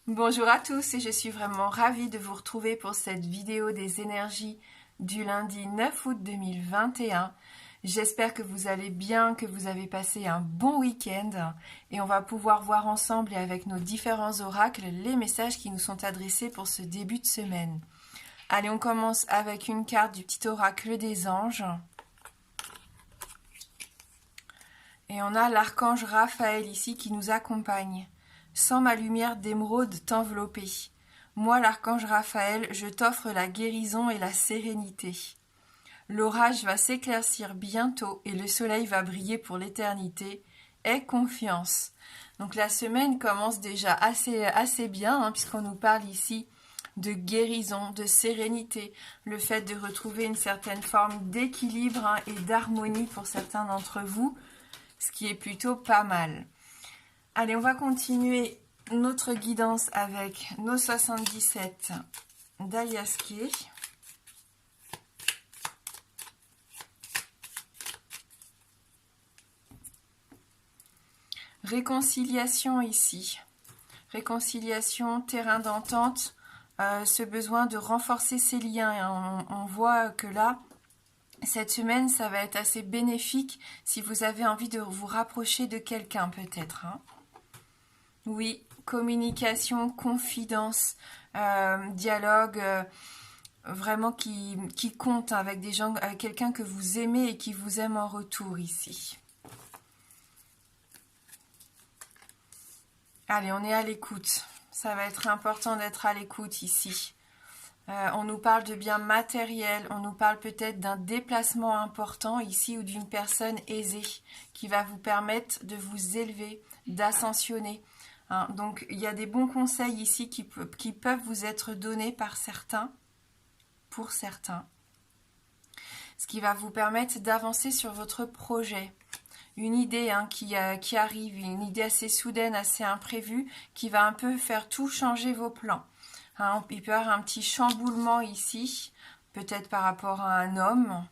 Bonjour à tous et je suis vraiment ravie de vous retrouver pour cette vidéo des énergies du lundi 9 août 2021. J'espère que vous allez bien, que vous avez passé un bon week-end et on va pouvoir voir ensemble et avec nos différents oracles les messages qui nous sont adressés pour ce début de semaine. Allez, on commence avec une carte du petit oracle des anges. Et on a l'archange Raphaël ici qui nous accompagne. Sans ma lumière d'émeraude t'envelopper. Moi, l'archange Raphaël, je t'offre la guérison et la sérénité. L'orage va s'éclaircir bientôt et le soleil va briller pour l'éternité. Aie confiance. Donc la semaine commence déjà assez bien, puisqu'on nous parle ici de guérison, de sérénité, le fait de retrouver une certaine forme d'équilibre et d'harmonie pour certains d'entre vous, ce qui est plutôt pas mal. Allez, on va continuer notre guidance avec nos 77 d'Aliaské. Réconciliation ici. Réconciliation, terrain d'entente, ce besoin de renforcer ses liens. On voit que là, cette semaine, ça va être assez bénéfique si vous avez envie de vous rapprocher de quelqu'un peut-être. Oui, communication, confidence, dialogue vraiment qui compte avec des gens, avec quelqu'un que vous aimez et qui vous aime en retour ici. Allez, on est à l'écoute. Ça va être important d'être à l'écoute ici. On nous parle de biens matériels, on nous parle peut-être d'un déplacement important ici ou d'une personne aisée qui va vous permettre de vous élever, d'ascensionner. Donc il y a des bons conseils ici qui peuvent vous être donnés par certains, pour certains, ce qui va vous permettre d'avancer sur votre projet. Une idée qui arrive, une idée assez soudaine, assez imprévue, qui va un peu faire tout changer vos plans. Il peut y avoir un petit chamboulement ici, peut-être par rapport à un homme.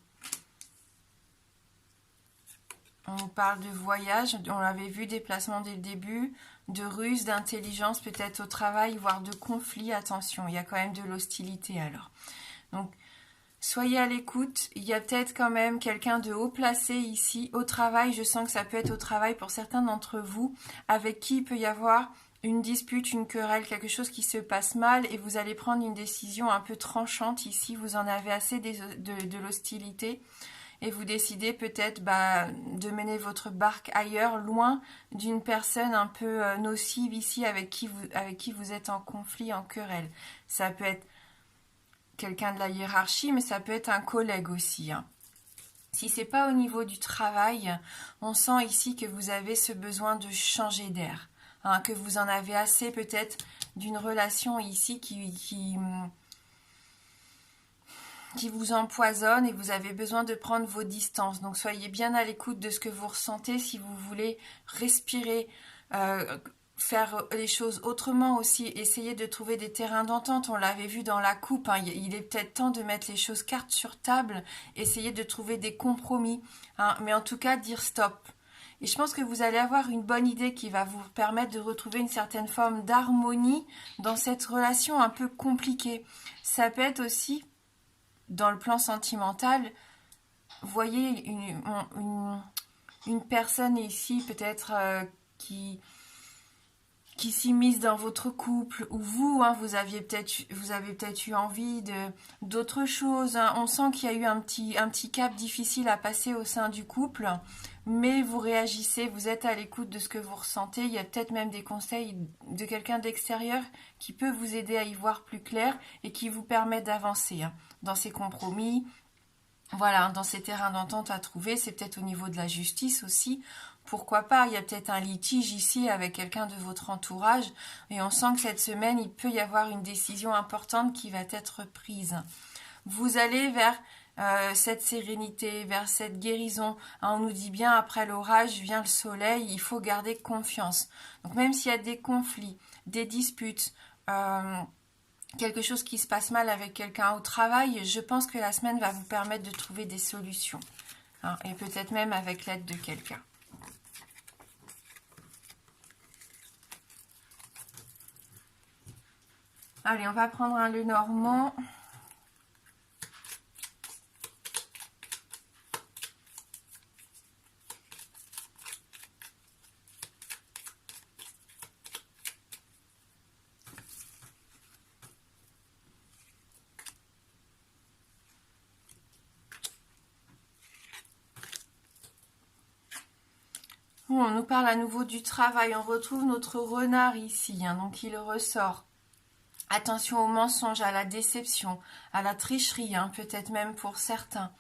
On nous parle de voyage, on l'avait vu, déplacement dès le début, de ruse, d'intelligence, peut-être au travail, voire de conflit. Attention, il y a quand même de l'hostilité alors. Donc, soyez à l'écoute. Il y a peut-être quand même quelqu'un de haut placé ici. Au travail, je sens que ça peut être au travail pour certains d'entre vous, avec qui il peut y avoir une dispute, une querelle, quelque chose qui se passe mal et vous allez prendre une décision un peu tranchante ici. Vous en avez assez de l'hostilité. Et vous décidez peut-être de mener votre barque ailleurs, loin d'une personne un peu nocive ici avec qui vous êtes en conflit, en querelle. Ça peut être quelqu'un de la hiérarchie, mais ça peut être un collègue aussi. Si c'est pas au niveau du travail, on sent ici que vous avez ce besoin de changer d'air, que vous en avez assez peut-être d'une relation ici qui vous empoisonne et vous avez besoin de prendre vos distances. Donc soyez bien à l'écoute de ce que vous ressentez si vous voulez respirer, faire les choses autrement aussi, essayer de trouver des terrains d'entente. On l'avait vu dans la coupe, il est peut-être temps de mettre les choses cartes sur table, essayer de trouver des compromis, mais en tout cas dire stop. Et je pense que vous allez avoir une bonne idée qui va vous permettre de retrouver une certaine forme d'harmonie dans cette relation un peu compliquée. Ça peut être aussi dans le plan sentimental, voyez une personne ici peut-être qui s'immisce dans votre couple, ou vous, vous avez peut-être eu envie d'autre chose. On sent qu'il y a eu un petit cap difficile à passer au sein du couple, mais vous réagissez, vous êtes à l'écoute de ce que vous ressentez. Il y a peut-être même des conseils de quelqu'un d'extérieur qui peut vous aider à y voir plus clair et qui vous permet d'avancer dans ces compromis. Voilà, dans ces terrains d'entente à trouver, c'est peut-être au niveau de la justice aussi. Pourquoi pas, il y a peut-être un litige ici avec quelqu'un de votre entourage et on sent que cette semaine, il peut y avoir une décision importante qui va être prise. Vous allez vers cette sérénité, vers cette guérison. On nous dit bien, après l'orage vient le soleil, il faut garder confiance. Donc même s'il y a des conflits, des disputes, quelque chose qui se passe mal avec quelqu'un au travail, je pense que la semaine va vous permettre de trouver des solutions. Et peut-être même avec l'aide de quelqu'un. Allez, on va prendre un Lenormand. Bon, on nous parle à nouveau du travail. On retrouve notre renard ici, hein, donc il ressort. Attention aux mensonges, à la déception, à la tricherie, hein, peut-être même pour certains.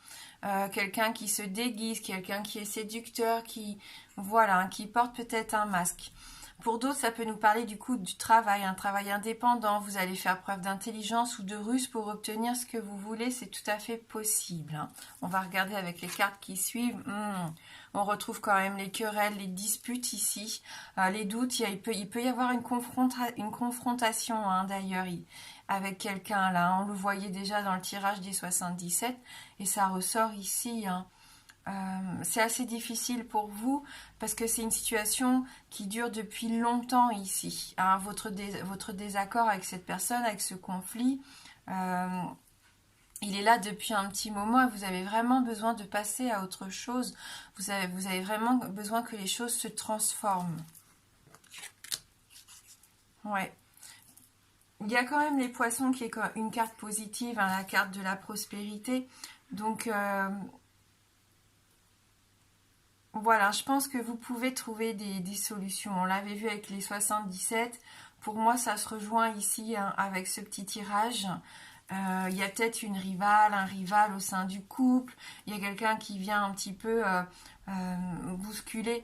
Quelqu'un qui se déguise, quelqu'un qui est séducteur, qui voilà, hein, qui porte peut-être un masque. Pour d'autres, ça peut nous parler du coup du travail, un travail indépendant. Vous allez faire preuve d'intelligence ou de ruse pour obtenir ce que vous voulez, c'est tout à fait possible, hein. On va regarder avec les cartes qui suivent. On retrouve quand même les querelles, les disputes ici, les doutes. Il peut y avoir une confrontation, hein, d'ailleurs, avec quelqu'un là. On le voyait déjà dans le tirage des 77 et ça ressort ici, hein. C'est assez difficile pour vous parce que c'est une situation qui dure depuis longtemps ici, hein, votre désaccord avec cette personne, avec ce conflit, il est là depuis un petit moment et vous avez vraiment besoin de passer à autre chose. Vous avez vraiment besoin que les choses se transforment. Ouais. Il y a quand même les poissons qui est une carte positive, hein, la carte de la prospérité. Donc, voilà, je pense que vous pouvez trouver des solutions. On l'avait vu avec les 77. Pour moi, ça se rejoint ici, hein, avec ce petit tirage. Il y a peut-être une rivale, un rival au sein du couple. Il y a quelqu'un qui vient un petit peu bousculer,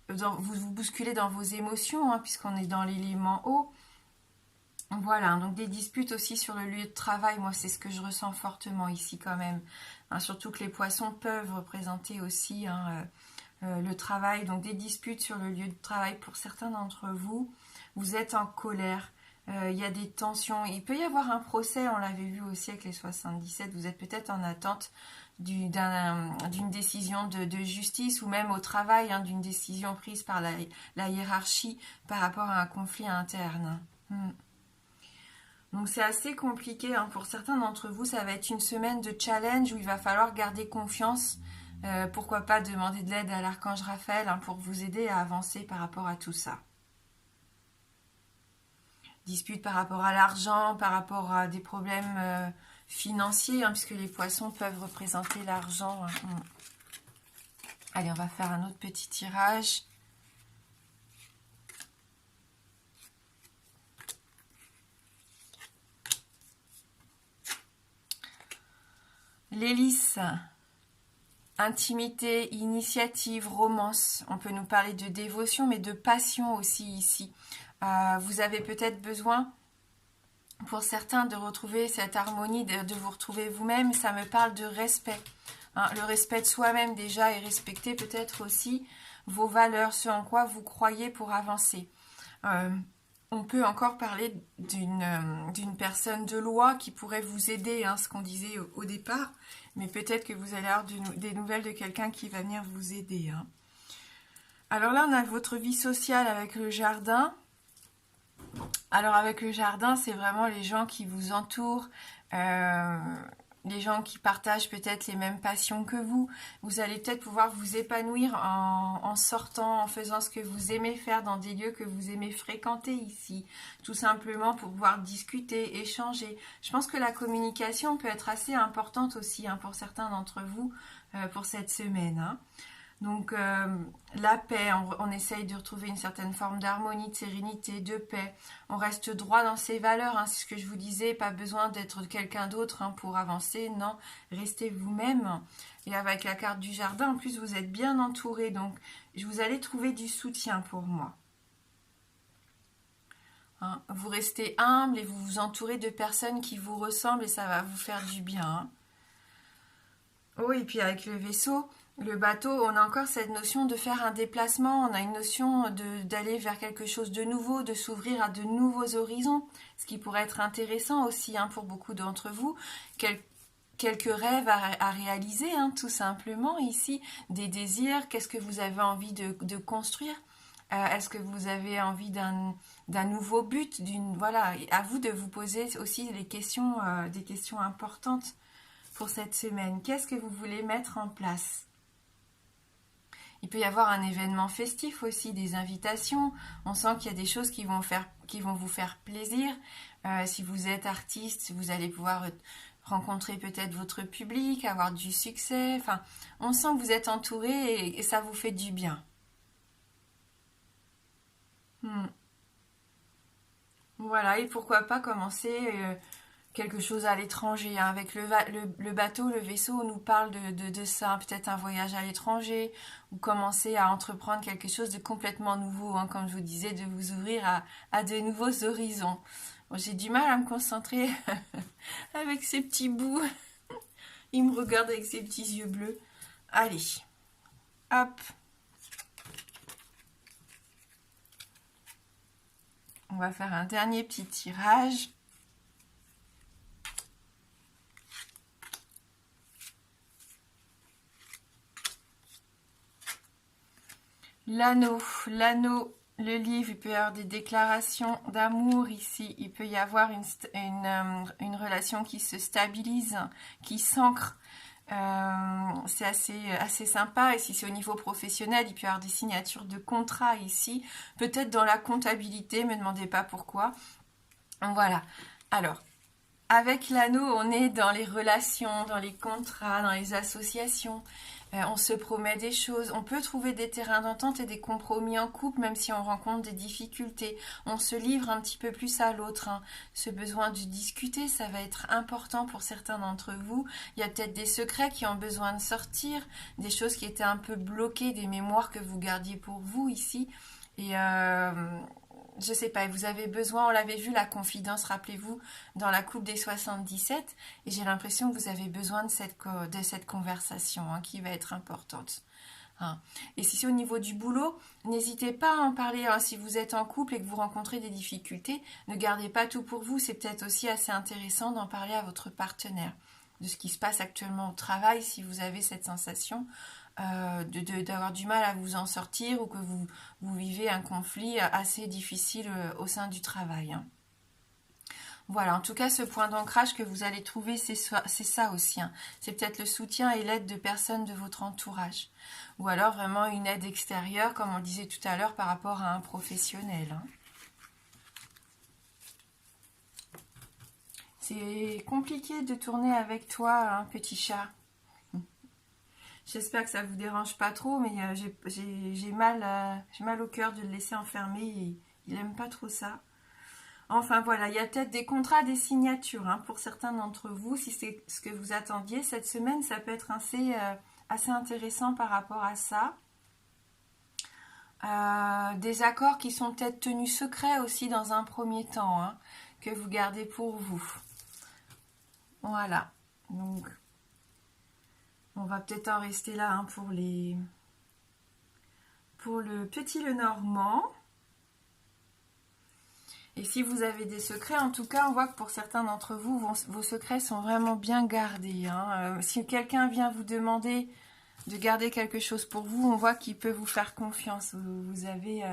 vous bousculer dans vos émotions, hein, puisqu'on est dans l'élément eau. Voilà, donc des disputes aussi sur le lieu de travail, moi c'est ce que je ressens fortement ici quand même. Hein, surtout que les poissons peuvent représenter aussi, hein, le travail, donc des disputes sur le lieu de travail pour certains d'entre vous. Vous êtes en colère, il y a des tensions, il peut y avoir un procès, on l'avait vu aussi avec les 77, vous êtes peut-être en attente d'une décision de justice ou même au travail, hein, d'une décision prise par la hiérarchie par rapport à un conflit interne. Donc c'est assez compliqué, hein. Pour certains d'entre vous, ça va être une semaine de challenge où il va falloir garder confiance. Pourquoi pas demander de l'aide à l'archange Raphaël, hein, pour vous aider à avancer par rapport à tout ça. Dispute par rapport à l'argent, par rapport à des problèmes financiers, hein, puisque les poissons peuvent représenter l'argent. Allez, on va faire un autre petit tirage. L'hélice, intimité, initiative, romance. On peut nous parler de dévotion, mais de passion aussi ici. Vous avez peut-être besoin, pour certains, de retrouver cette harmonie, de vous retrouver vous-même. Ça me parle de respect. Hein, le respect de soi-même déjà et respecter peut-être aussi vos valeurs, ce en quoi vous croyez pour avancer. On peut encore parler d'une personne de loi qui pourrait vous aider, hein, ce qu'on disait au départ, mais peut-être que vous allez avoir des nouvelles de quelqu'un qui va venir vous aider, hein. Alors là, on a votre vie sociale avec le jardin. Alors avec le jardin, c'est vraiment les gens qui vous entourent, les gens qui partagent peut-être les mêmes passions que vous. Vous allez peut-être pouvoir vous épanouir en sortant, en faisant ce que vous aimez faire dans des lieux que vous aimez fréquenter ici. Tout simplement pour pouvoir discuter, échanger. Je pense que la communication peut être assez importante aussi, hein, pour certains d'entre vous, pour cette semaine, hein. Donc la paix, on essaye de retrouver une certaine forme d'harmonie, de sérénité, de paix. On reste droit dans ses valeurs, hein, c'est ce que je vous disais, pas besoin d'être quelqu'un d'autre, hein, pour avancer, non, restez vous-même. Et avec la carte du jardin, en plus vous êtes bien entouré, donc vous allez trouver du soutien pour moi. Hein, vous restez humble et vous vous entourez de personnes qui vous ressemblent et ça va vous faire du bien, hein. Oh, et puis avec le vaisseau, le bateau, on a encore cette notion de faire un déplacement, on a une notion d'aller vers quelque chose de nouveau, de s'ouvrir à de nouveaux horizons, ce qui pourrait être intéressant aussi, hein, pour beaucoup d'entre vous. Quelques rêves à réaliser, hein, tout simplement ici, des désirs, qu'est-ce que vous avez envie de construire. Est-ce que vous avez envie d'un nouveau but, voilà, à vous de vous poser aussi des questions importantes pour cette semaine. Qu'est-ce que vous voulez mettre en place? Il peut y avoir un événement festif aussi, des invitations. On sent qu'il y a des choses qui vont vous faire plaisir. Si vous êtes artiste, vous allez pouvoir rencontrer peut-être votre public, avoir du succès. Enfin, on sent que vous êtes entouré et ça vous fait du bien. Hmm. Voilà, et pourquoi pas commencer quelque chose à l'étranger, hein. Avec le bateau, le vaisseau, on nous parle de ça, peut-être un voyage à l'étranger, ou commencer à entreprendre quelque chose de complètement nouveau, hein, comme je vous disais, de vous ouvrir à de nouveaux horizons. Bon, j'ai du mal à me concentrer avec ces petits bouts. Il me regarde avec ses petits yeux bleus. Allez, hop, on va faire un dernier petit tirage. L'anneau, le livre, il peut y avoir des déclarations d'amour ici, il peut y avoir une relation qui se stabilise, qui s'ancre. C'est assez sympa. Et si c'est au niveau professionnel, il peut y avoir des signatures de contrats ici, peut-être dans la comptabilité, me demandez pas pourquoi. Voilà. Alors, avec l'anneau, on est dans les relations, dans les contrats, dans les associations. On se promet des choses. On peut trouver des terrains d'entente et des compromis en couple, même si on rencontre des difficultés. On se livre un petit peu plus à l'autre, hein. Ce besoin de discuter, ça va être important pour certains d'entre vous. Il y a peut-être des secrets qui ont besoin de sortir, des choses qui étaient un peu bloquées, des mémoires que vous gardiez pour vous ici. Et je sais pas, vous avez besoin, on l'avait vu, la confidence, rappelez-vous, dans la coupe des 77, et j'ai l'impression que vous avez besoin de cette conversation, hein, qui va être importante. Hein. Et si c'est au niveau du boulot, n'hésitez pas à en parler, hein. Si vous êtes en couple et que vous rencontrez des difficultés, ne gardez pas tout pour vous, c'est peut-être aussi assez intéressant d'en parler à votre partenaire, de ce qui se passe actuellement au travail, si vous avez cette sensation d'avoir du mal à vous en sortir ou que vous vivez un conflit assez difficile au sein du travail, hein. Voilà, en tout cas, ce point d'ancrage que vous allez trouver, c'est ça aussi, hein. C'est peut-être le soutien et l'aide de personnes de votre entourage. Ou alors vraiment une aide extérieure, comme on le disait tout à l'heure, par rapport à un professionnel, hein. C'est compliqué de tourner avec toi, hein, petit chat. J'espère que ça vous dérange pas trop, mais j'ai mal au cœur de le laisser enfermé. Et il aime pas trop ça. Enfin voilà, il y a peut-être des contrats, des signatures, hein, pour certains d'entre vous. Si c'est ce que vous attendiez cette semaine, ça peut être assez intéressant par rapport à ça. Des accords qui sont peut-être tenus secrets aussi dans un premier temps, hein, que vous gardez pour vous. Voilà. Donc, on va peut-être en rester là, hein, pour le petit Lenormand. Et si vous avez des secrets, en tout cas, on voit que pour certains d'entre vous, vos secrets sont vraiment bien gardés, hein. Si quelqu'un vient vous demander de garder quelque chose pour vous, on voit qu'il peut vous faire confiance. Vous avez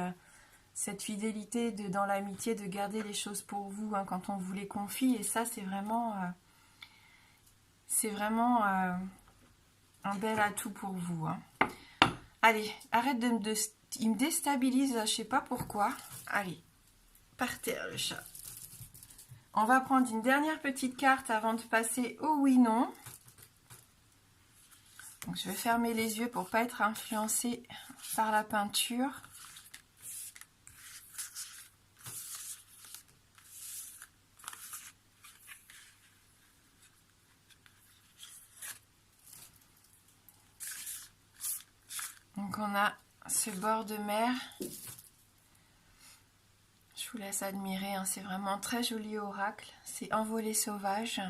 cette fidélité dans l'amitié de garder les choses pour vous, hein, quand on vous les confie. Et ça, c'est vraiment un bel atout pour vous, hein. Allez, arrête il me déstabilise, je sais pas pourquoi. Allez, par terre le chat. On va prendre une dernière petite carte avant de passer au oui-non. Donc je vais fermer les yeux pour pas être influencée par la peinture. Donc on a ce bord de mer. Je vous laisse admirer, hein, c'est vraiment un très joli oracle. C'est Envolée sauvage.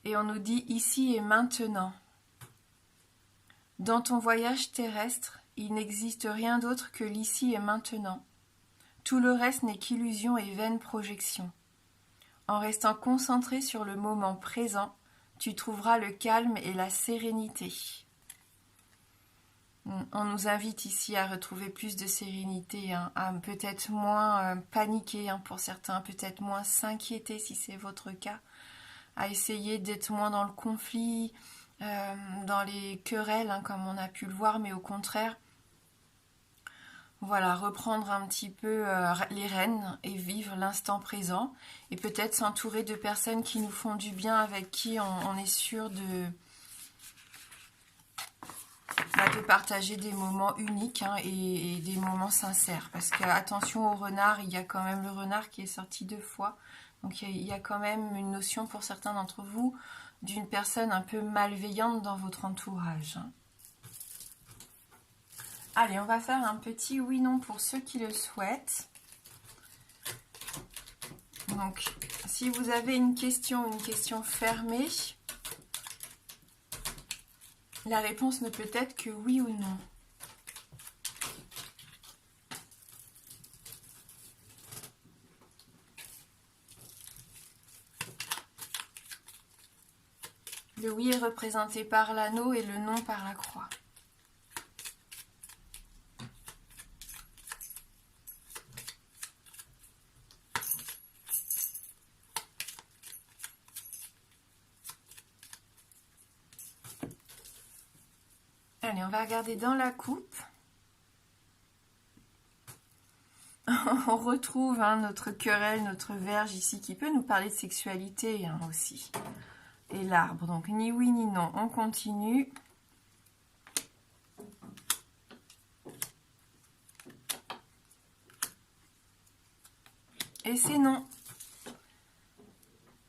Et on nous dit ici et maintenant. Dans ton voyage terrestre, il n'existe rien d'autre que l'ici et maintenant. Tout le reste n'est qu'illusion et vaine projection. En restant concentré sur le moment présent, tu trouveras le calme et la sérénité. On nous invite ici à retrouver plus de sérénité, hein, à peut-être moins paniquer, hein, pour certains, peut-être moins s'inquiéter si c'est votre cas, à essayer d'être moins dans le conflit, dans les querelles, hein, comme on a pu le voir, mais au contraire, voilà, reprendre un petit peu les rênes et vivre l'instant présent, et peut-être s'entourer de personnes qui nous font du bien, avec qui on est sûr de partager des moments uniques, hein, et des moments sincères. Parce que attention au renard, il y a quand même le renard qui est sorti 2 fois. Donc il y a quand même une notion pour certains d'entre vous d'une personne un peu malveillante dans votre entourage, hein. Allez, on va faire un petit oui-non pour ceux qui le souhaitent. Donc, si vous avez une question fermée, la réponse ne peut être que oui ou non. Le oui est représenté par l'anneau et le non par la croix. Allez, on va regarder dans la coupe. On retrouve, hein, notre querelle, notre verge ici, qui peut nous parler de sexualité, hein, aussi. Et l'arbre, donc ni oui ni non. On continue. Et c'est non.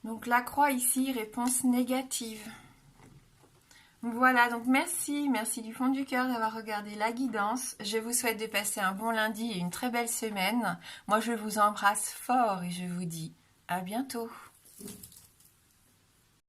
Donc la croix ici, réponse négative. Voilà, donc merci du fond du cœur d'avoir regardé la guidance. Je vous souhaite de passer un bon lundi et une très belle semaine. Moi, je vous embrasse fort et je vous dis à bientôt.